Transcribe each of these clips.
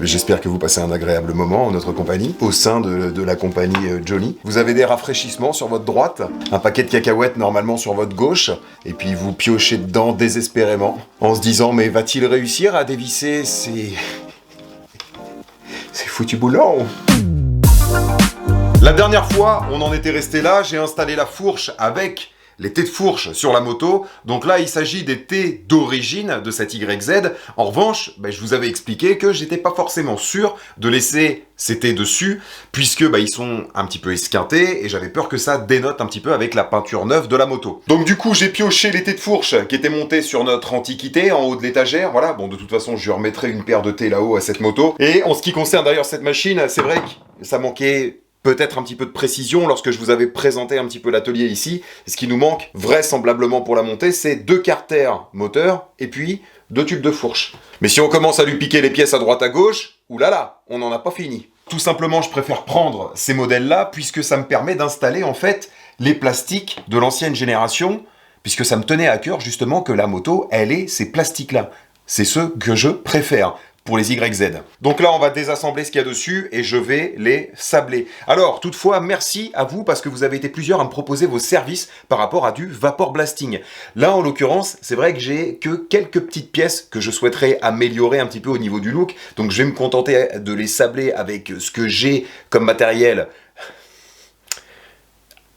J'espère que vous passez un agréable moment en notre compagnie, au sein de la compagnie Johnny. Vous avez des rafraîchissements sur votre droite, un paquet de cacahuètes normalement sur votre gauche, et puis vous piochez dedans désespérément, en se disant mais va-t-il réussir à dévisser ces foutus boulons? La dernière fois, on en était resté là, j'ai installé la fourche avec les T de fourche sur la moto. Donc là, il s'agit des T d'origine de cette YZ. En revanche, je vous avais expliqué que j'étais pas forcément sûr de laisser ces T dessus, puisque ils sont un petit peu esquintés, et j'avais peur que ça dénote un petit peu avec la peinture neuve de la moto. Donc du coup, j'ai pioché les T de fourche qui étaient montés sur notre antiquité, en haut de l'étagère. Voilà, bon, de toute façon, je remettrai une paire de T là-haut à cette moto. Et en ce qui concerne d'ailleurs cette machine, c'est vrai que ça manquait peut-être un petit peu de précision lorsque je vous avais présenté un petit peu l'atelier ici. Ce qui nous manque vraisemblablement pour la montée, c'est 2 carters moteurs et puis 2 tubes de fourche. Mais si on commence à lui piquer les pièces à droite à gauche, oulala, on n'en a pas fini. Tout simplement, je préfère prendre ces modèles-là puisque ça me permet d'installer en fait les plastiques de l'ancienne génération, puisque ça me tenait à cœur justement que la moto, elle ait ces plastiques-là. C'est ceux que je préfère pour les YZ. Donc là, on va désassembler ce qu'il y a dessus et je vais les sabler. Alors, toutefois, merci à vous parce que vous avez été plusieurs à me proposer vos services par rapport à du vapor blasting. Là, en l'occurrence, c'est vrai que j'ai que quelques petites pièces que je souhaiterais améliorer un petit peu au niveau du look. Donc, je vais me contenter de les sabler avec ce que j'ai comme matériel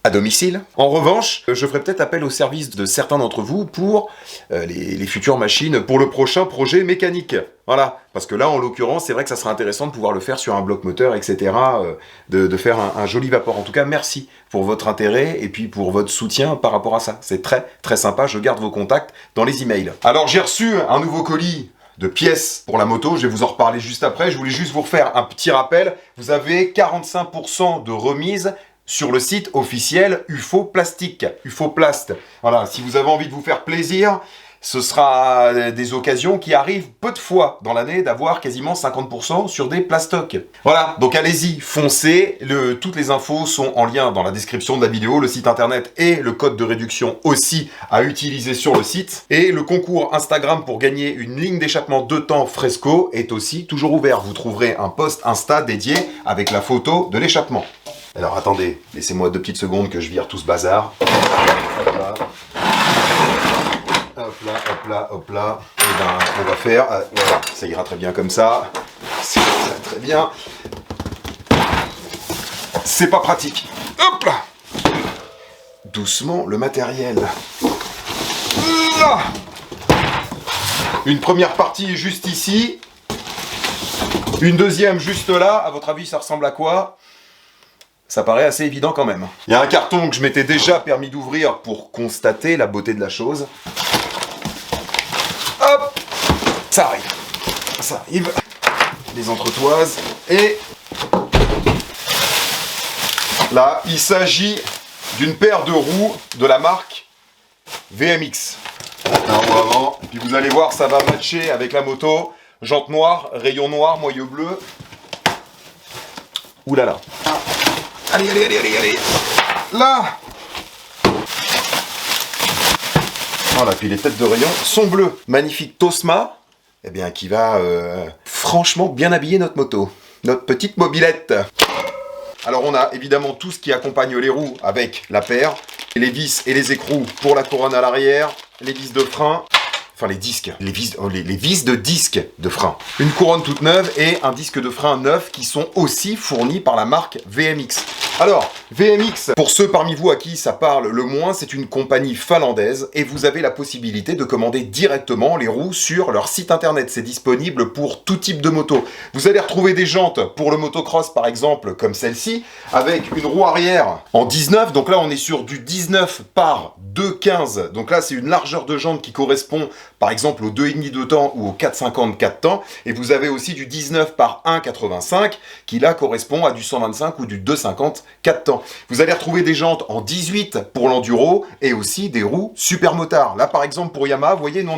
à domicile. En revanche, je ferai peut-être appel au service de certains d'entre vous pour les futures machines, pour le prochain projet mécanique. Voilà, parce que là, en l'occurrence, c'est vrai que ça serait intéressant de pouvoir le faire sur un bloc moteur, etc., de faire un joli vapor. En tout cas, merci pour votre intérêt et puis pour votre soutien par rapport à ça. C'est très, très sympa. Je garde vos contacts dans les emails. Alors, j'ai reçu un nouveau colis de pièces pour la moto, je vais vous en reparler juste après. Je voulais juste vous refaire un petit rappel. Vous avez 45% de remise sur le site officiel UFO Plastique, UFOplast. Voilà, si vous avez envie de vous faire plaisir, ce sera des occasions qui arrivent peu de fois dans l'année d'avoir quasiment 50% sur des plastocs. Voilà, donc allez-y, foncez. Toutes les infos sont en lien dans la description de la vidéo, le site internet et le code de réduction aussi à utiliser sur le site. Et le concours Instagram pour gagner une ligne d'échappement 2 temps Fresco est aussi toujours ouvert. Vous trouverez un post Insta dédié avec la photo de l'échappement. Alors attendez, laissez-moi 2 petites secondes que je vire tout ce bazar. Hop là. Hop là, hop là, hop là. Et on va faire... voilà, ça ira très bien comme ça. C'est très bien. C'est pas pratique. Hop là. Doucement, le matériel. Là. Une première partie juste ici. Une deuxième juste là. À votre avis, ça ressemble à quoi ? Ça paraît assez évident quand même. Il y a un carton que je m'étais déjà permis d'ouvrir pour constater la beauté de la chose. Hop! Ça arrive. Ça arrive. Les entretoises. Et là, il s'agit d'une paire de roues de la marque VMX. Un roue avant. Et puis vous allez voir, ça va matcher avec la moto. Jante noire, rayon noir, moyeu bleu. Ouh là là. Allez, allez, allez, allez, allez. Là. Voilà, puis les têtes de rayon sont bleues. Magnifique Tosma, qui va franchement bien habiller notre moto. Notre petite mobilette. Alors on a évidemment tout ce qui accompagne les roues avec la paire. Les vis et les écrous pour la couronne à l'arrière. Les vis de frein. Enfin les disques, les vis de disque de frein. Une couronne toute neuve et un disque de frein neuf qui sont aussi fournis par la marque VMX. Alors, VMX, pour ceux parmi vous à qui ça parle le moins, c'est une compagnie finlandaise et vous avez la possibilité de commander directement les roues sur leur site internet. C'est disponible pour tout type de moto. Vous allez retrouver des jantes pour le motocross par exemple, comme celle-ci, avec une roue arrière en 19. Donc là, on est sur du 19 par 2,15. Donc là, c'est une largeur de jante qui correspond par exemple au 2,5 de temps ou au 4,50 4 temps. Et vous avez aussi du 19 par 1,85 qui là correspond à du 125 ou du 2,50 jantes 4 temps. Vous allez retrouver des jantes en 18 pour l'enduro et aussi des roues super motards. Là par exemple pour Yamaha, vous voyez, nous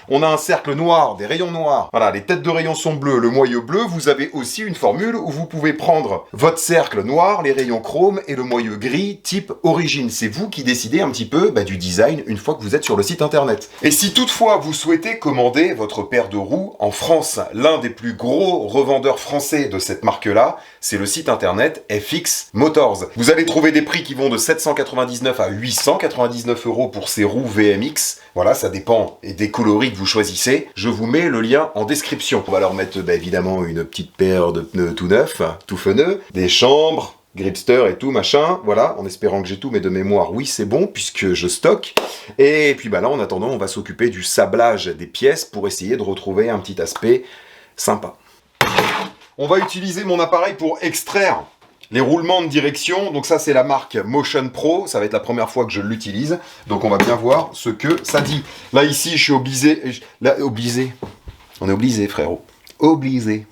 on a un cercle noir, des rayons noirs. Voilà, les têtes de rayons sont bleues, le moyeu bleu. Vous avez aussi une formule où vous pouvez prendre votre cercle noir, les rayons chrome et le moyeu gris type origine. C'est vous qui décidez un petit peu du design une fois que vous êtes sur le site internet. Et si toutefois vous souhaitez commander votre paire de roues en France, l'un des plus gros revendeurs français de cette marque-là, c'est le site internet FX Motors. Vous allez trouver des prix qui vont de 799 à 899 € pour ces roues VMX. Voilà, ça dépend des coloris que vous choisissez. Je vous mets le lien en description. On va leur mettre évidemment une petite paire de pneus tout neufs, tout feneux, des chambres, gripster et tout machin, voilà, en espérant que j'ai tout, mais de mémoire, oui, c'est bon, puisque je stocke. Et puis là, en attendant, on va s'occuper du sablage des pièces pour essayer de retrouver un petit aspect sympa. On va utiliser mon appareil pour extraire les roulements de direction. Donc ça, c'est la marque Motion Pro. Ça va être la première fois que je l'utilise. Donc on va bien voir ce que ça dit. Là, ici, je suis obligé... On est obligé, frérot. Obligé.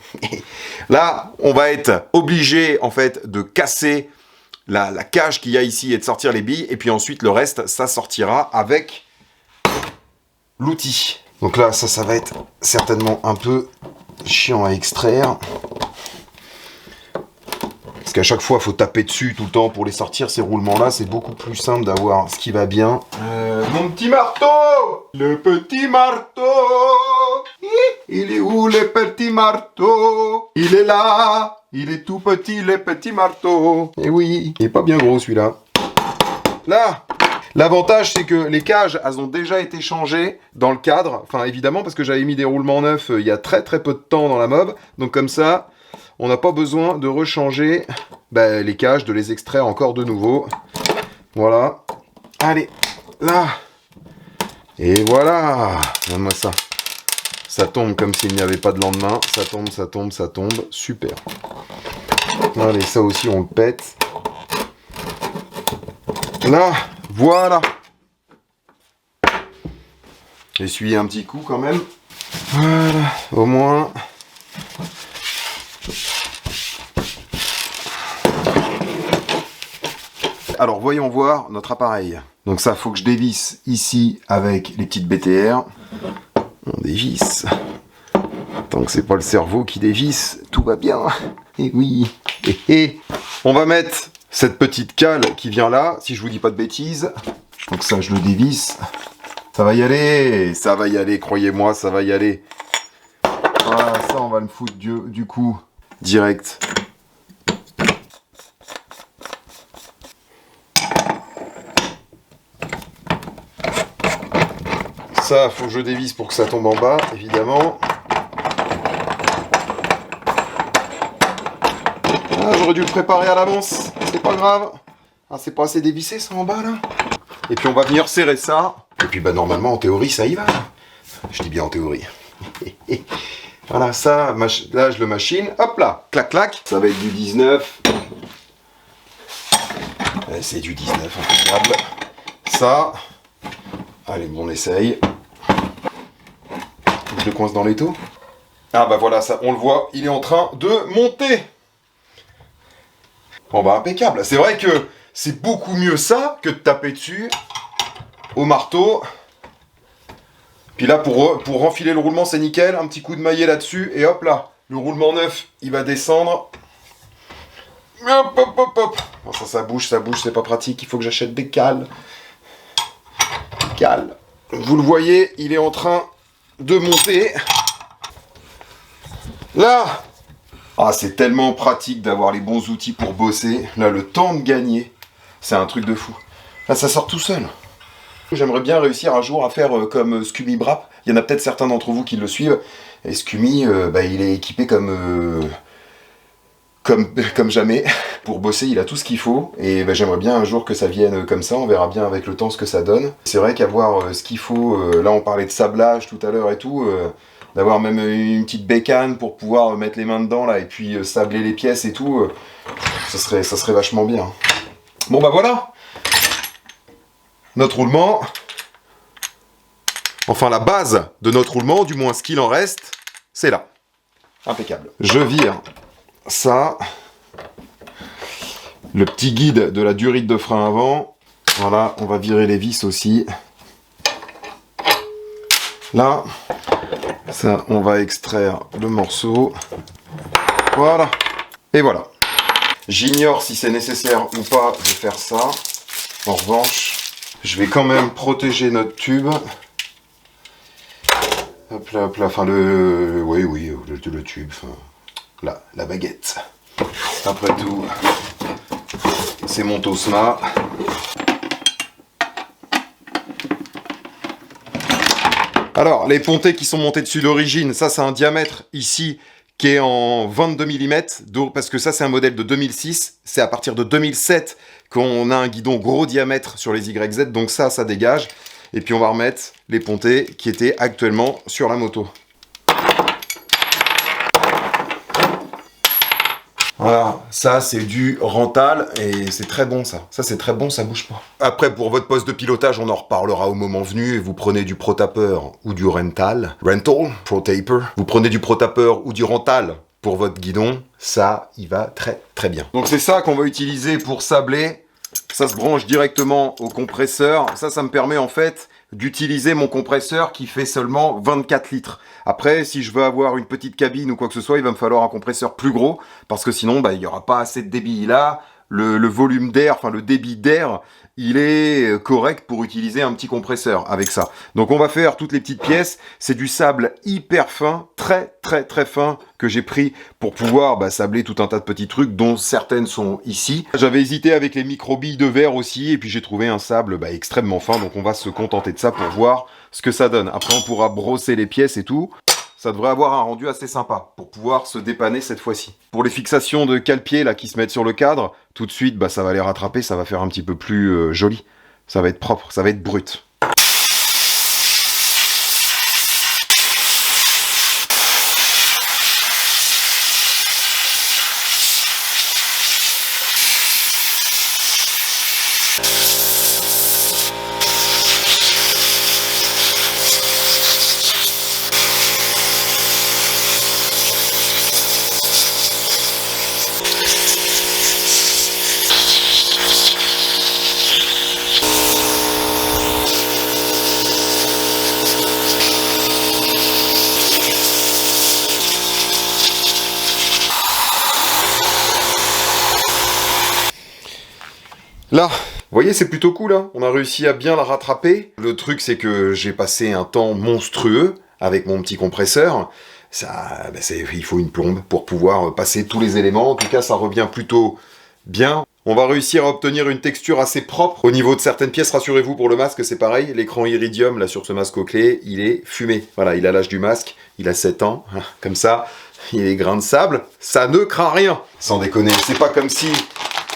Là, on va être obligé, en fait, de casser la cage qu'il y a ici et de sortir les billes. Et puis ensuite, le reste, ça sortira avec l'outil. Donc là, ça va être certainement un peu chiant à extraire. Parce qu'à chaque fois, il faut taper dessus tout le temps pour les sortir. Ces roulements-là, c'est beaucoup plus simple d'avoir ce qui va bien. Mon petit marteau! Le petit marteau! Il est où le petit marteau? Il est là! Il est tout petit, le petit marteau! Eh oui, il est pas bien gros celui-là. Là! L'avantage, c'est que les cages, elles ont déjà été changées dans le cadre. Enfin, évidemment, parce que j'avais mis des roulements neufs il y a très peu de temps dans la mob. Donc comme ça, on n'a pas besoin de rechanger les cages, de les extraire encore de nouveau. Voilà. Allez, là. Et voilà. Donne-moi ça. Ça tombe comme s'il n'y avait pas de lendemain. Ça tombe, ça tombe, ça tombe. Super. Allez, ça aussi, on le pète. Là. Voilà. Essuyez un petit coup quand même. Voilà, au moins. Alors voyons voir notre appareil. Donc ça, faut que je dévisse ici avec les petites BTR. On dévisse. Tant que c'est pas le cerveau qui dévisse, tout va bien. Et oui. On va mettre cette petite cale qui vient là, si je vous dis pas de bêtises. Donc ça, je le dévisse. Ça va y aller, croyez-moi, ça va y aller. Voilà, ça, on va le foutre du coup direct. Ça, faut que je dévisse pour que ça tombe en bas, évidemment. Ah, j'aurais dû le préparer à l'avance, c'est pas grave. Ah, c'est pas assez dévissé ça en bas là. Et puis on va venir serrer ça. Et puis normalement en théorie ça y va. Je dis bien en théorie. Voilà, ça, là je le machine. Hop là, clac clac. Ça va être du 19. C'est du 19, impeccable. Ça. Allez, bon, on essaye. Faut que je le coince dans l'étau. Ah bah voilà, ça, on le voit, il est en train de monter. Bon bah impeccable. C'est vrai que c'est beaucoup mieux ça que de taper dessus au marteau. Puis là pour enfiler le roulement c'est nickel. Un petit coup de maillet là-dessus et hop là. Le roulement neuf il va descendre. Hop hop hop hop. Bon, ça bouge, c'est pas pratique. Il faut que j'achète des cales. Cales. Vous le voyez, il est en train de monter. Là. Ah, c'est tellement pratique d'avoir les bons outils pour bosser. Là, le temps de gagner, c'est un truc de fou. Là, ça sort tout seul. J'aimerais bien réussir un jour à faire comme Scumi Brap. Il y en a peut-être certains d'entre vous qui le suivent. Et Scumi, il est équipé comme jamais. Pour bosser, il a tout ce qu'il faut. Et j'aimerais bien un jour que ça vienne comme ça. On verra bien avec le temps ce que ça donne. C'est vrai qu'avoir ce qu'il faut... là, on parlait de sablage tout à l'heure et tout... d'avoir même une petite bécane pour pouvoir mettre les mains dedans là et puis sabler les pièces et tout, ça serait vachement bien. Bon bah voilà, notre roulement, enfin la base de notre roulement, du moins ce qu'il en reste, c'est là. Impeccable. Je vire ça. le petit guide de la durite de frein avant. Voilà, on va virer les vis aussi. Là, ça, on va extraire le morceau. Voilà. Et voilà. J'ignore si c'est nécessaire ou pas de faire ça. En revanche, je vais quand même protéger notre tube. Hop là, enfin le tube, enfin, là, la baguette. Après tout, c'est mon Tosma. Alors, les pontées qui sont montées dessus d'origine, ça c'est un diamètre ici qui est en 22 mm, parce que ça c'est un modèle de 2006, c'est à partir de 2007 qu'on a un guidon gros diamètre sur les YZ, donc ça dégage. Et puis on va remettre les pontées qui étaient actuellement sur la moto. Voilà, ça c'est du Rental et c'est très bon ça. Ça c'est très bon, ça bouge pas. Après pour votre poste de pilotage, on en reparlera au moment venu. Vous prenez du ProTaper ou du Rental. ProTaper. Vous prenez du ProTaper ou du Rental pour votre guidon. Ça, il va très très bien. Donc c'est ça qu'on va utiliser pour sabler. Ça se branche directement au compresseur. Ça me permet en fait d'utiliser mon compresseur qui fait seulement 24 litres. Après, si je veux avoir une petite cabine ou quoi que ce soit, il va me falloir un compresseur plus gros parce que sinon, il n'y aura pas assez de débit. Là, le volume d'air, enfin le débit d'air, il est correct pour utiliser un petit compresseur avec ça. Donc on va faire toutes les petites pièces. C'est du sable hyper fin, très fin que j'ai pris pour pouvoir sabler tout un tas de petits trucs dont certaines sont ici. J'avais hésité avec les micro-billes de verre aussi et puis j'ai trouvé un sable extrêmement fin. Donc on va se contenter de ça pour voir ce que ça donne. Après on pourra brosser les pièces et tout. Ça devrait avoir un rendu assez sympa pour pouvoir se dépanner cette fois-ci. Pour les fixations de cale-pied là qui se mettent sur le cadre, tout de suite ça va les rattraper, ça va faire un petit peu plus joli. Ça va être propre, ça va être brut. Là, vous voyez, c'est plutôt cool, hein. On a réussi à bien la rattraper. Le truc, c'est que j'ai passé un temps monstrueux avec mon petit compresseur. Ça, il faut une plombe pour pouvoir passer tous les éléments. En tout cas, ça revient plutôt bien. On va réussir à obtenir une texture assez propre. Au niveau de certaines pièces, rassurez-vous, pour le masque, c'est pareil. L'écran Iridium, là, sur ce masque au clé, il est fumé. Voilà, il a l'âge du masque, il a 7 ans. Comme ça, il est grain de sable. Ça ne craint rien. Sans déconner, c'est pas comme si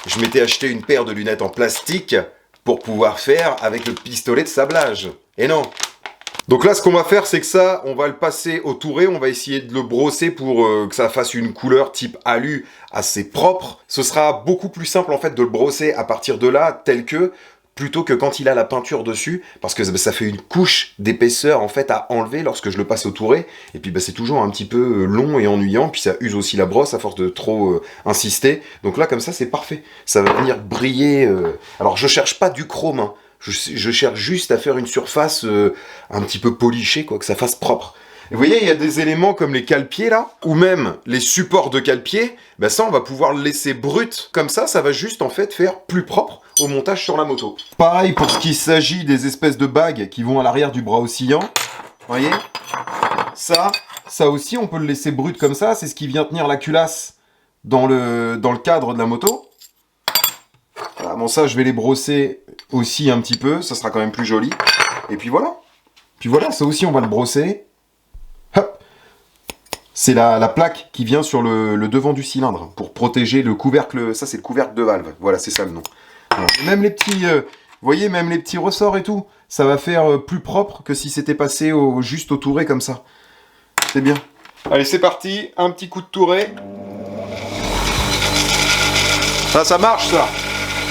je m'étais acheté une paire de lunettes en plastique pour pouvoir faire avec le pistolet de sablage. Et non. Donc là, ce qu'on va faire, c'est que ça, on va le passer au touré, on va essayer de le brosser pour que ça fasse une couleur type alu assez propre. Ce sera beaucoup plus simple, en fait, de le brosser à partir de là, tel que, plutôt que quand il a la peinture dessus, parce que ça fait une couche d'épaisseur, en fait, à enlever lorsque je le passe au touré. Et puis, c'est toujours un petit peu long et ennuyant, puis ça use aussi la brosse à force de trop insister. Donc là, comme ça, c'est parfait. Ça va venir briller. Alors, je cherche pas du chrome, hein. Je cherche juste à faire une surface un petit peu polichée, quoi, que ça fasse propre. Et vous voyez, il y a des éléments comme les cale-pieds là, ou même les supports de cale-pied, ça on va pouvoir le laisser brut. Comme ça va juste en fait faire plus propre au montage sur la moto. Pareil pour ce qui s'agit des espèces de bagues qui vont à l'arrière du bras oscillant. Vous voyez, ça aussi on peut le laisser brut comme ça, c'est ce qui vient tenir la culasse dans le cadre de la moto. Voilà, bon ça je vais les brosser aussi un petit peu, ça sera quand même plus joli. Et puis voilà. Puis voilà, ça aussi on va le brosser. Hop. C'est la plaque qui vient sur le devant du cylindre pour protéger le couvercle. Ça c'est le couvercle de valve. Voilà, c'est ça le nom. Alors, même les petits, vous voyez, même les petits ressorts et tout, ça va faire plus propre que si c'était passé juste au touret comme ça. C'est bien. Allez, c'est parti. Un petit coup de touret. Ça marche ça.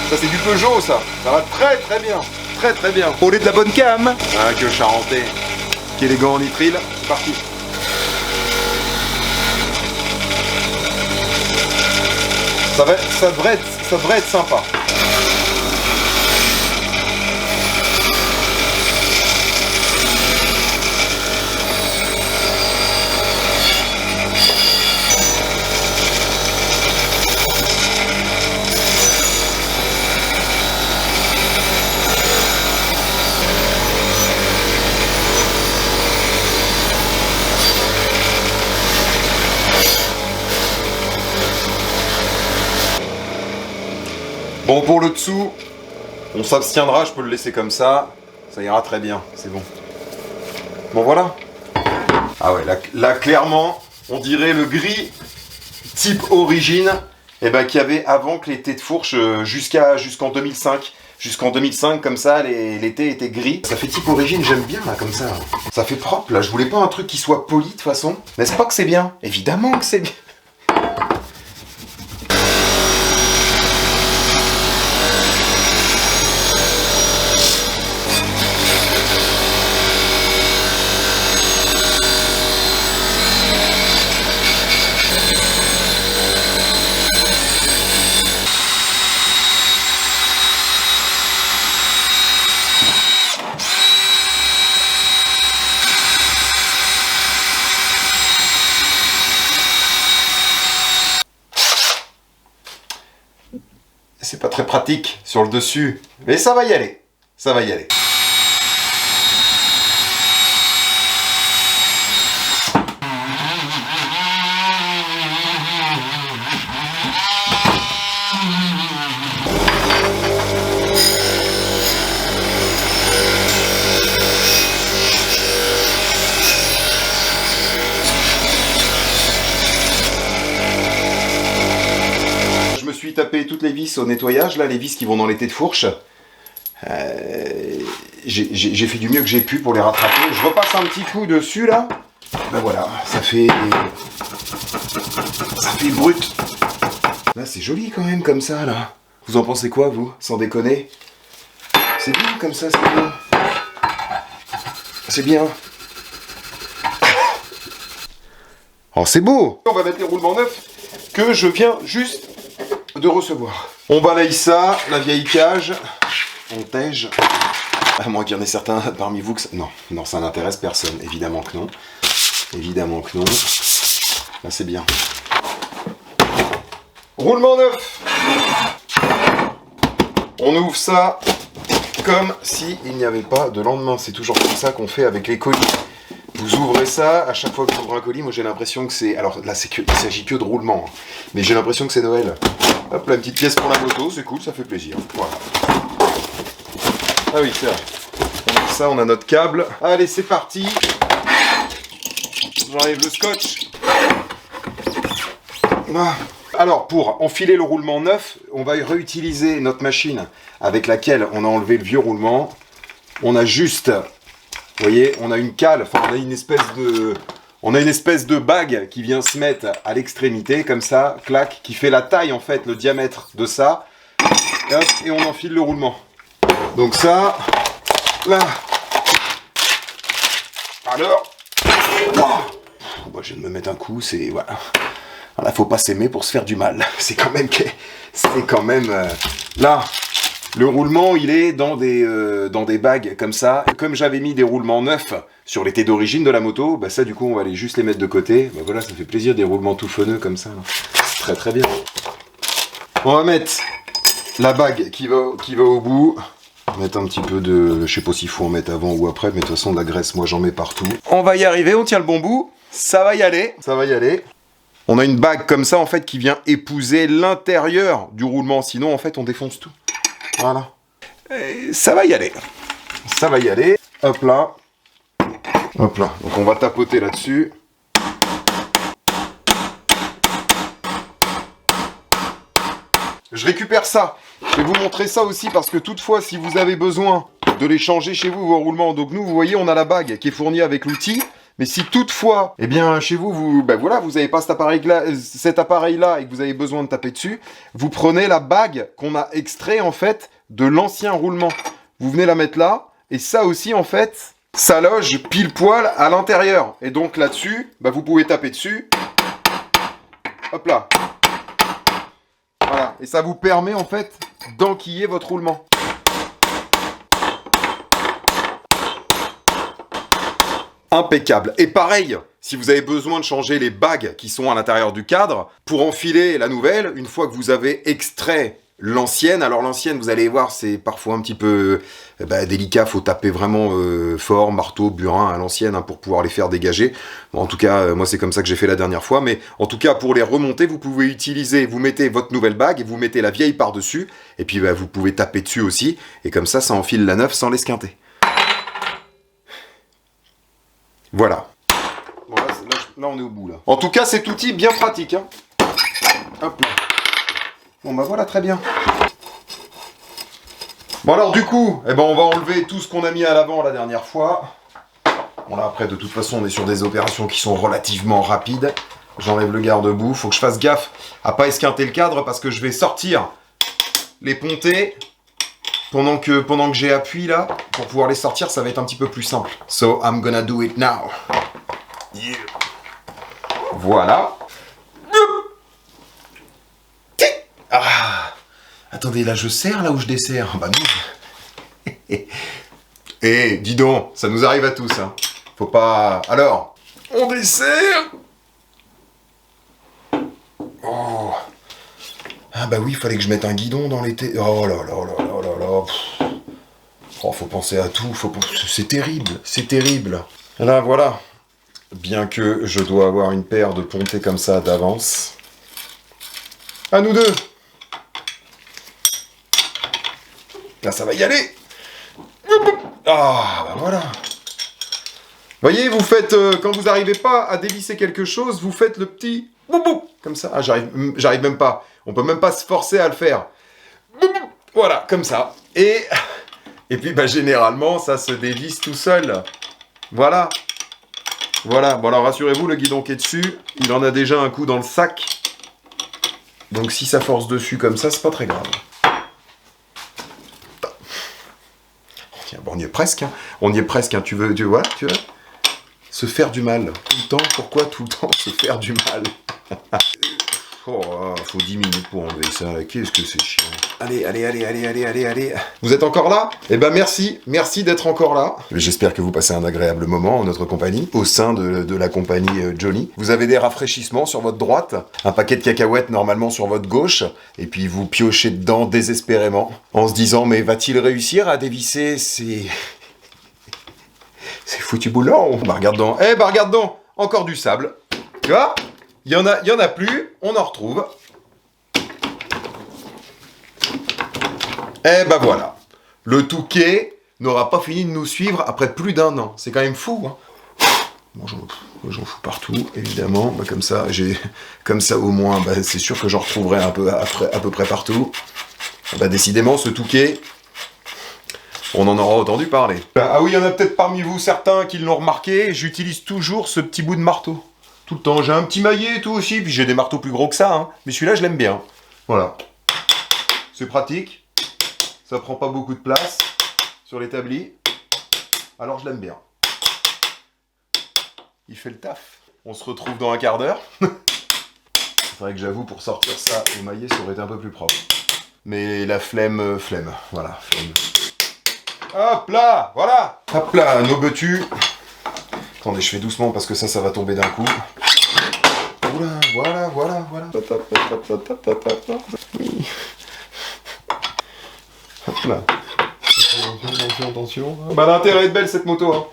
Ça c'est du Peugeot ça. Ça va très très bien. Très très bien. On est de la bonne cam. Ah, que charentais. Qui élégant en nitrile. C'est parti. Ça devrait être sympa. Bon, pour le dessous, on s'abstiendra, je peux le laisser comme ça. Ça ira très bien, c'est bon. Bon, voilà. Ah ouais, là clairement, on dirait le gris type origine qu'il y avait avant que les thés de fourche jusqu'en 2005. Jusqu'en 2005, comme ça, les thés étaient gris. Ça fait type origine, j'aime bien, là, comme ça. Ça fait propre, là. Je voulais pas un truc qui soit poli, de toute façon. N'est-ce pas que c'est bien? Évidemment que c'est bien. C'est pas très pratique sur le dessus, mais ça va y aller. Ça va y aller. Taper toutes les vis au nettoyage, là, les vis qui vont dans les thés de fourche. J'ai fait du mieux que j'ai pu pour les rattraper. Je repasse un petit coup dessus, là. Ben voilà, ça fait brut. Là, c'est joli quand même, comme ça, là. Vous en pensez quoi, vous? Sans déconner. C'est bien, comme ça, c'est bien. C'est bien. Oh, c'est beau. On va mettre les roulements neufs que je viens juste de recevoir. On balaye ça, la vieille cage, on tège. À moins qu'il y en ait certains parmi vous que ça... Non, ça n'intéresse personne, évidemment que non. Évidemment que non. Là, c'est bien. Roulement neuf. On ouvre ça comme s'il n'y avait pas de lendemain. C'est toujours comme ça qu'on fait avec les colis. Vous ouvrez ça, à chaque fois que j'ouvre un colis, moi j'ai l'impression que c'est... Alors là, il s'agit que de roulement, hein. Mais j'ai l'impression que c'est Noël. Hop, la petite pièce pour la moto, c'est cool, ça fait plaisir. Voilà. Ah oui, c'est vrai. Ça, on a notre câble. Allez, c'est parti. J'enlève le scotch. Ah. Alors, pour enfiler le roulement neuf, on va réutiliser notre machine avec laquelle on a enlevé le vieux roulement. On a juste... Vous voyez, on a une cale, enfin on a une espèce de bague qui vient se mettre à l'extrémité, comme ça, clac, qui fait la taille en fait, le diamètre de ça. Et hop, et on enfile le roulement. Donc ça, là. Alors, moi je viens de me mettre un coup, c'est voilà. Voilà, faut pas s'aimer pour se faire du mal. C'est quand même, là. Le roulement, il est dans des bagues comme ça. Comme j'avais mis des roulements neufs sur les thés d'origine de la moto, bah ça du coup on va aller juste les mettre de côté. Bah voilà, ça fait plaisir, des roulements tout feneux comme ça. Très très bien. On va mettre la bague qui va au bout. Mettre un petit peu de... Je sais pas s'il faut en mettre avant ou après, mais de toute façon de la graisse, moi j'en mets partout. On va y arriver, on tient le bon bout. Ça va y aller. Ça va y aller. On a une bague comme ça en fait qui vient épouser l'intérieur du roulement. Sinon en fait on défonce tout. Voilà. Et ça va y aller. Ça va y aller. Hop là. Hop là. Donc on va tapoter là-dessus. Je récupère ça. Je vais vous montrer ça aussi parce que toutefois, si vous avez besoin de les changer chez vous, vos roulements. Donc nous, vous voyez, on a la bague qui est fournie avec l'outil. Mais si toutefois, eh bien, chez vous, voilà, vous n'avez pas cet appareil-là et que vous avez besoin de taper dessus, vous prenez la bague qu'on a extrait, en fait, de l'ancien roulement. Vous venez la mettre là, et ça aussi, en fait, ça loge pile poil à l'intérieur. Et donc là-dessus, vous pouvez taper dessus. Hop là. Voilà. Et ça vous permet en fait d'enquiller votre roulement. Impeccable. Et pareil, si vous avez besoin de changer les bagues qui sont à l'intérieur du cadre, pour enfiler la nouvelle, une fois que vous avez extrait l'ancienne, alors l'ancienne, vous allez voir, c'est parfois un petit peu délicat, faut taper vraiment fort, marteau, burin à l'ancienne hein, pour pouvoir les faire dégager. Bon, en tout cas, moi c'est comme ça que j'ai fait la dernière fois, mais en tout cas pour les remonter, vous pouvez utiliser, vous mettez votre nouvelle bague et vous mettez la vieille par-dessus, et puis vous pouvez taper dessus aussi, et comme ça enfile la neuve sans l'esquinter. Voilà. Bon, là, on est au bout, là. En tout cas, cet outil bien pratique. Hein. Hop là. Bon, bah voilà, très bien. Bon, alors, du coup, on va enlever tout ce qu'on a mis à l'avant la dernière fois. Bon, là, après, de toute façon, on est sur des opérations qui sont relativement rapides. J'enlève le garde-boue. Faut que je fasse gaffe à pas esquinter le cadre parce que je vais sortir les pontées. Pendant que j'ai appui là, pour pouvoir les sortir, ça va être un petit peu plus simple. So, I'm gonna do it now. Yeah. Voilà. Ah. Attendez, là je serre, là où je desserre. Bah non. Eh, dis donc, ça nous arrive à tous. Hein. Faut pas... Alors, on dessert. Oh. Ah bah oui, il fallait que je mette un guidon dans l'été. Oh là là là là là là. Oh, faut penser à tout. C'est terrible, c'est terrible. Là, voilà. Bien que je dois avoir une paire de pontées comme ça d'avance. À nous deux. Là, ça va y aller. Ah, bah voilà. Voyez, vous faites, quand vous n'arrivez pas à dévisser quelque chose, vous faites le petit boum boum, comme ça. Ah, j'arrive même pas. On peut même pas se forcer à le faire. Boum boum. Voilà, comme ça. Et puis, généralement, ça se dévisse tout seul. Voilà. Voilà. Bon, alors, rassurez-vous, le guidon qui est dessus, il en a déjà un coup dans le sac. Donc, si ça force dessus comme ça, c'est pas très grave. Tiens, bon, on y est presque. Hein. On y est presque. Hein. Tu veux se faire du mal. Tout le temps. Pourquoi tout le temps se faire du mal? Oh, faut 10 minutes pour enlever ça. Qu'est-ce que c'est chiant. Allez. Vous êtes encore là? Eh ben merci d'être encore là. J'espère que vous passez un agréable moment en notre compagnie, au sein de la compagnie Jolly. Vous avez des rafraîchissements sur votre droite, un paquet de cacahuètes normalement sur votre gauche, et puis vous piochez dedans désespérément, en se disant mais va-t-il réussir à dévisser ces foutus boulons? Bah regarde donc, encore du sable. Tu vois? Il y en a plus, on en retrouve. Eh ben voilà, le Touquet n'aura pas fini de nous suivre après plus d'1 an. C'est quand même fou, hein. Bon, j'en fous partout, évidemment. Comme ça au moins, c'est sûr que j'en retrouverai à peu près partout. Décidément, ce Touquet, on en aura entendu parler. Ah oui, il y en a peut-être parmi vous certains qui l'ont remarqué, j'utilise toujours ce petit bout de marteau. Tout le temps, j'ai un petit maillet et tout aussi, puis j'ai des marteaux plus gros que ça, hein. Mais celui-là, je l'aime bien. Voilà. C'est pratique. Ça prend pas beaucoup de place sur l'établi. Alors je l'aime bien. Il fait le taf. On se retrouve dans un quart d'heure. C'est vrai que j'avoue, pour sortir ça au maillet, ça aurait été un peu plus propre. Mais la flemme. Voilà, flemme. Hop là, voilà. Hop là, nos betus. Attendez, je fais doucement parce que ça va tomber d'un coup. Oula, voilà. Oui. Hop là. Attention. L'intérêt est belle cette moto. Hein.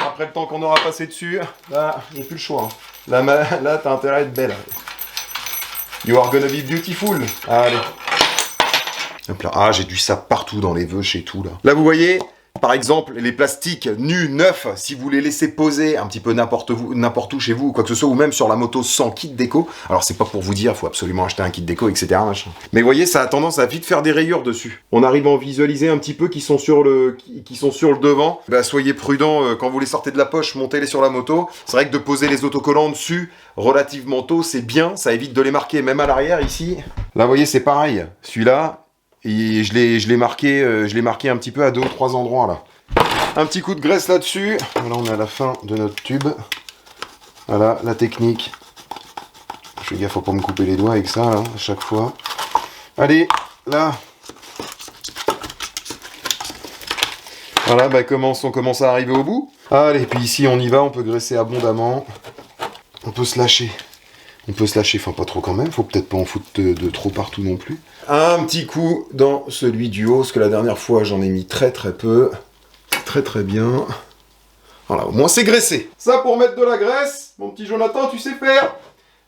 Après le temps qu'on aura passé dessus, là, il n'y a plus le choix. Hein. Là, t'as intérêt à être belle. You are gonna be beautiful. Allez. Hop là. Ah, j'ai du sable partout dans les veuches et tout là. Là, vous voyez, par exemple, les plastiques nus, neufs, si vous les laissez poser un petit peu n'importe où chez vous, ou quoi que ce soit, ou même sur la moto sans kit déco. Alors, c'est pas pour vous dire, faut absolument acheter un kit déco, etc. Machin. Mais vous voyez, ça a tendance à vite faire des rayures dessus. On arrive à en visualiser un petit peu qui sont sur le devant. Soyez prudents quand vous les sortez de la poche, montez-les sur la moto. C'est vrai que de poser les autocollants dessus relativement tôt, c'est bien, ça évite de les marquer, même à l'arrière ici. Là, vous voyez, c'est pareil. Celui-là. Et je l'ai marqué un petit peu à 2 ou 3 endroits là. Un petit coup de graisse là-dessus. Là on est à la fin de notre tube. Voilà la technique. Je fais gaffe, faut pas me couper les doigts avec ça là, à chaque fois. Allez, là. Voilà, bah on commence à arriver au bout. Allez, puis ici on y va, on peut graisser abondamment. On peut se lâcher. On peut se lâcher, enfin pas trop quand même, faut peut-être pas en foutre de trop partout non plus. Un petit coup dans celui du haut, parce que la dernière fois j'en ai mis très peu. Très très bien. Voilà, au moins c'est graissé. Ça pour mettre de la graisse, mon petit Jonathan, tu sais faire.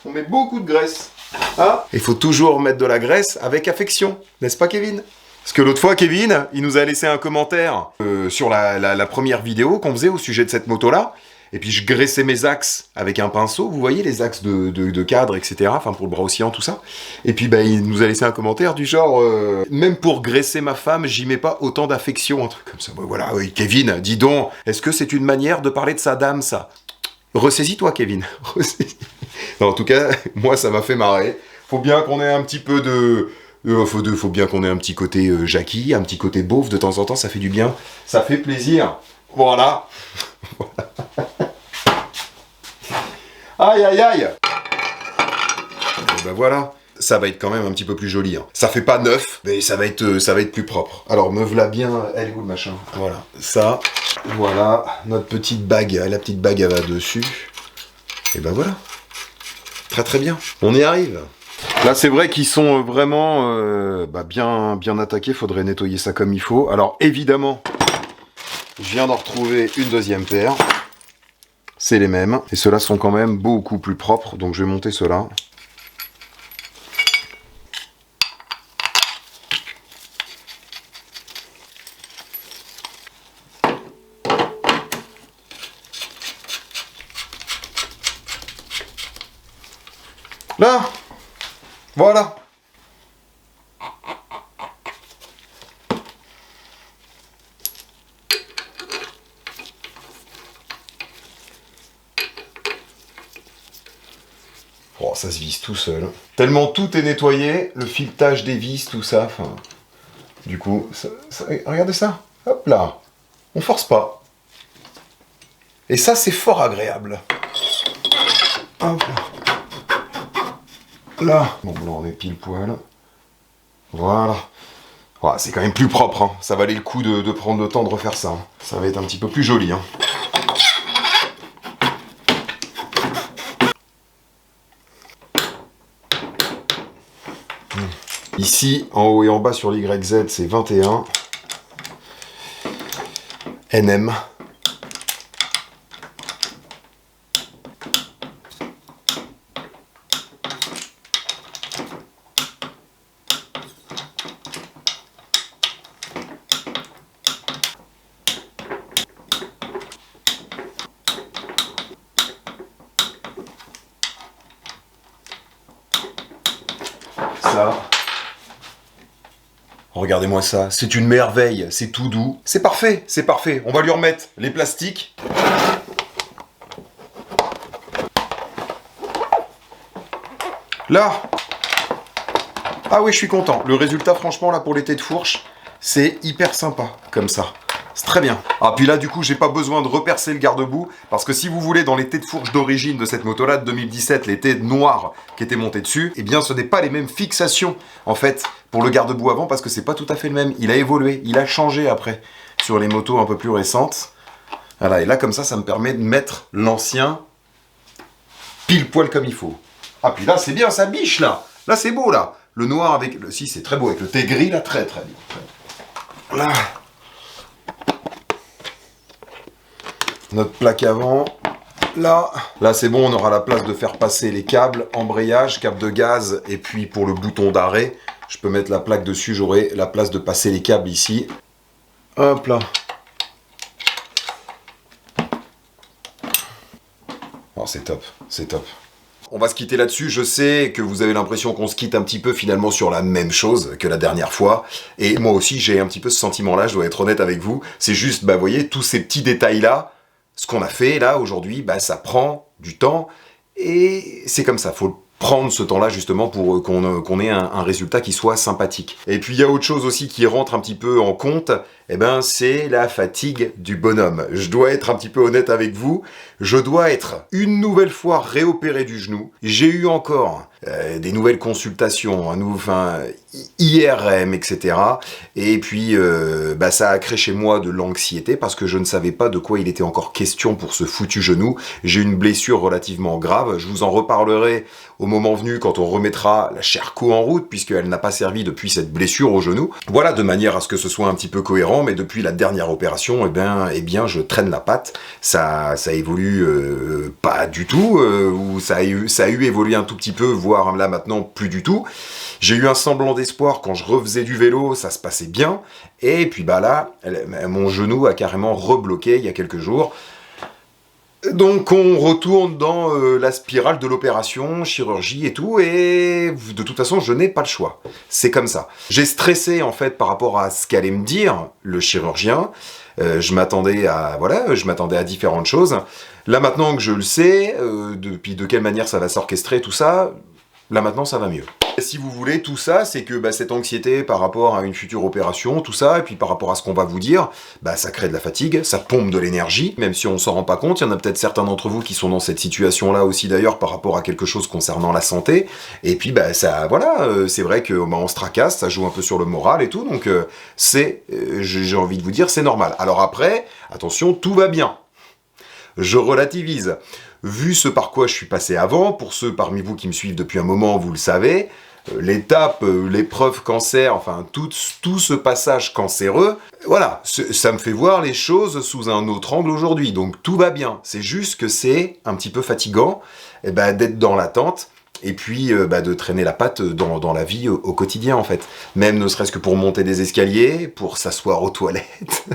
On met beaucoup de graisse. Ah, il faut toujours mettre de la graisse avec affection, n'est-ce pas Kevin? Parce que l'autre fois, Kevin, il nous a laissé un commentaire sur la première vidéo qu'on faisait au sujet de cette moto-là. Et puis je graissais mes axes avec un pinceau, vous voyez, les axes de cadre, etc. Enfin, pour le bras oscillant, tout ça. Et puis, bah, il nous a laissé un commentaire du genre, même pour graisser ma femme, j'y mets pas autant d'affection, un truc comme ça. Bah, voilà, oui, Kevin, dis donc, est-ce que c'est une manière de parler de sa dame, ça? Ressaisis-toi, Kevin. Ressaisis. Non, en tout cas, moi, ça m'a fait marrer. Faut bien qu'on ait un petit peu de... faut bien qu'on ait un petit côté Jackie, un petit côté beauf de temps en temps, ça fait du bien. Ça fait plaisir. Voilà. Aïe, aïe, aïe. Et ben voilà. Ça va être quand même un petit peu plus joli. Hein. Ça fait pas neuf, mais ça va être plus propre. Alors, me voilà bien... Elle est où le machin? Voilà. Ça, voilà. Notre petite bague. La petite bague, elle va dessus. Et ben voilà. Très très bien. On y arrive. Là, c'est vrai qu'ils sont vraiment bien attaqués. Faudrait nettoyer ça comme il faut. Alors, évidemment, je viens d'en retrouver une deuxième paire. C'est les mêmes. Et ceux-là sont quand même beaucoup plus propres. Donc, je vais monter ceux-là. Là, voilà. Oh, ça se visse tout seul. Tellement tout est nettoyé, le filetage des vis, tout ça. Enfin, du coup, regardez ça. Hop là. On force pas. Et ça, c'est fort agréable. Hop là. Là. Bon, là, on est pile poil. Voilà. Ouais, c'est quand même plus propre. Hein. Ça valait le coup de prendre le temps de refaire ça. Hein. Ça va être un petit peu plus joli. Hein. Ici, en haut et en bas sur l'YZ, c'est 21. NM. Ça. Regardez-moi ça, c'est une merveille, c'est tout doux. C'est parfait, c'est parfait. On va lui remettre les plastiques. Là. Ah oui, je suis content. Le résultat, franchement, là, pour les têtes de fourche, c'est hyper sympa, comme ça. C'est très bien. Ah, puis là, du coup, j'ai pas besoin de repercer le garde-boue, parce que si vous voulez, dans les têtes de fourche d'origine de cette moto-là, de 2017, les têtes noires qui étaient montées dessus, eh bien, ce n'est pas les mêmes fixations, en fait, pour le garde-boue avant, parce que c'est pas tout à fait le même. Il a évolué, il a changé après, sur les motos un peu plus récentes. Voilà, et là, comme ça me permet de mettre l'ancien pile poil comme il faut. Ah, puis là, c'est bien, ça biche, là. Là, c'est beau, là. Le noir avec... Si, c'est très beau, avec le thé gris, là, très, très bien. Là... Notre plaque avant, là c'est bon, on aura la place de faire passer les câbles, embrayage, câble de gaz, et puis pour le bouton d'arrêt, je peux mettre la plaque dessus, j'aurai la place de passer les câbles ici. Hop là. Oh, c'est top, c'est top. On va se quitter là-dessus, je sais que vous avez l'impression qu'on se quitte un petit peu finalement sur la même chose que la dernière fois, et moi aussi j'ai un petit peu ce sentiment-là, je dois être honnête avec vous, c'est juste, vous voyez, tous ces petits détails-là, ce qu'on a fait là aujourd'hui, ça prend du temps et c'est comme ça, faut prendre ce temps-là justement pour qu'on ait un résultat qui soit sympathique. Et puis il y a autre chose aussi qui rentre un petit peu en compte, c'est la fatigue du bonhomme. Je dois être un petit peu honnête avec vous, je dois être une nouvelle fois réopéré du genou. J'ai eu encore des nouvelles consultations, IRM, etc. Et puis, ça a créé chez moi de l'anxiété parce que je ne savais pas de quoi il était encore question pour ce foutu genou. J'ai une blessure relativement grave. Je vous en reparlerai au moment venu quand on remettra la Sherco en route puisqu'elle n'a pas servi depuis cette blessure au genou. Voilà, de manière à ce que ce soit un petit peu cohérent, mais depuis la dernière opération, eh bien, je traîne la patte. Ça évolue pas du tout, ou ça a eu évolué un tout petit peu, voire là maintenant plus du tout. J'ai eu un semblant d'espoir quand je refaisais du vélo, ça se passait bien. Et puis là, mon genou a carrément rebloqué il y a quelques jours. Donc on retourne dans la spirale de l'opération, chirurgie et tout, et de toute façon je n'ai pas le choix. C'est comme ça. J'ai stressé en fait par rapport à ce qu'allait me dire le chirurgien. Je m'attendais à différentes choses. Là maintenant que je le sais, depuis de quelle manière ça va s'orchestrer, tout ça, là maintenant ça va mieux. Si vous voulez, tout ça, c'est que cette anxiété par rapport à une future opération, tout ça, et puis par rapport à ce qu'on va vous dire, ça crée de la fatigue, ça pompe de l'énergie, même si on s'en rend pas compte. Il y en a peut-être certains d'entre vous qui sont dans cette situation-là aussi d'ailleurs par rapport à quelque chose concernant la santé. Et puis c'est vrai que on se tracasse, ça joue un peu sur le moral et tout, donc j'ai envie de vous dire, c'est normal. Alors après, attention, tout va bien. Je relativise. Vu ce par quoi je suis passé avant, pour ceux parmi vous qui me suivent depuis un moment, vous le savez, l'étape, l'épreuve cancer, enfin tout ce passage cancéreux, voilà, ça me fait voir les choses sous un autre angle aujourd'hui, donc tout va bien. C'est juste que c'est un petit peu fatigant d'être dans l'attente, et puis de traîner la patte dans la vie au quotidien en fait. Même ne serait-ce que pour monter des escaliers, pour s'asseoir aux toilettes,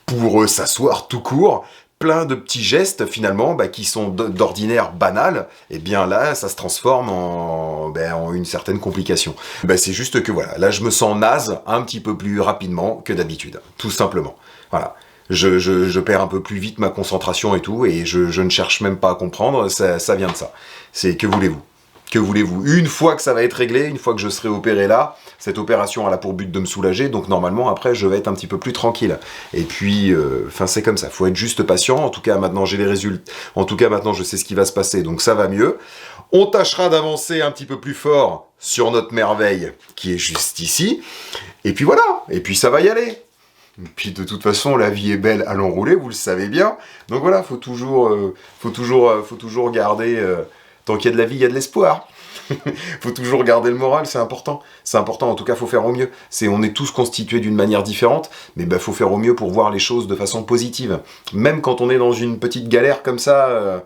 pour s'asseoir tout court, plein de petits gestes finalement qui sont d'ordinaire banals, et bien là ça se transforme en une certaine complication. C'est juste que voilà, là je me sens naze un petit peu plus rapidement que d'habitude, tout simplement. Voilà. Je perds un peu plus vite ma concentration et tout, et je ne cherche même pas à comprendre, ça vient de ça. C'est que voulez-vous ? Que voulez-vous ? Une fois que ça va être réglé, une fois que je serai opéré là, cette opération elle a pour but de me soulager, donc normalement après je vais être un petit peu plus tranquille. Et puis, c'est comme ça, faut être juste patient. En tout cas maintenant j'ai les résultats, en tout cas maintenant je sais ce qui va se passer, donc ça va mieux. On tâchera d'avancer un petit peu plus fort sur notre merveille qui est juste ici. Et puis voilà, et puis ça va y aller. Et puis de toute façon, la vie est belle à l'enrouler, vous le savez bien. Donc voilà, faut toujours garder... tant qu'il y a de la vie, il y a de l'espoir. Faut toujours garder le moral, c'est important. C'est important, en tout cas, faut faire au mieux. On est tous constitués d'une manière différente, mais faut faire au mieux pour voir les choses de façon positive. Même quand on est dans une petite galère comme ça,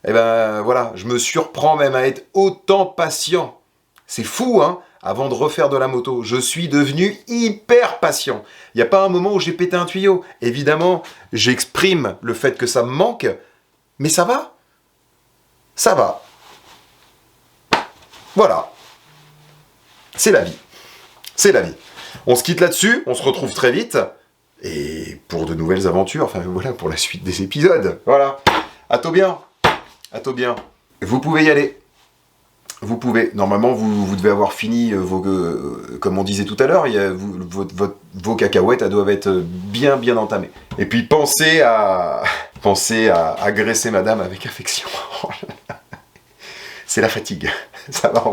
voilà, je me surprends même à être autant patient. C'est fou, hein ? Avant de refaire de la moto, je suis devenu hyper patient. Il n'y a pas un moment où j'ai pété un tuyau. Évidemment, j'exprime le fait que ça me manque, mais ça va. Ça va. Voilà. C'est la vie. C'est la vie. On se quitte là-dessus, on se retrouve très vite. Et pour de nouvelles aventures, pour la suite des épisodes. Voilà. À tôt bien. À tôt bien. Vous pouvez y aller. Vous pouvez. Normalement, vous devez avoir fini comme on disait tout à l'heure, vos cacahuètes, elles doivent être bien entamées. Et puis pensez à agresser madame avec affection. C'est la fatigue. Ça va,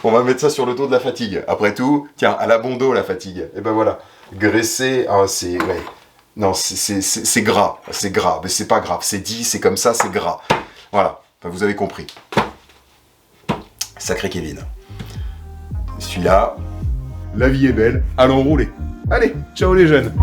on va mettre ça sur le dos de la fatigue. Après tout, tiens, à la bon dos la fatigue. Et voilà. Graisser, c'est... Ouais. Non, c'est gras. C'est gras, mais c'est pas grave. C'est dit, c'est comme ça, c'est gras. Voilà. Vous avez compris. Sacré Kevin. Celui-là, la vie est belle, allons rouler. Allez, ciao les jeunes.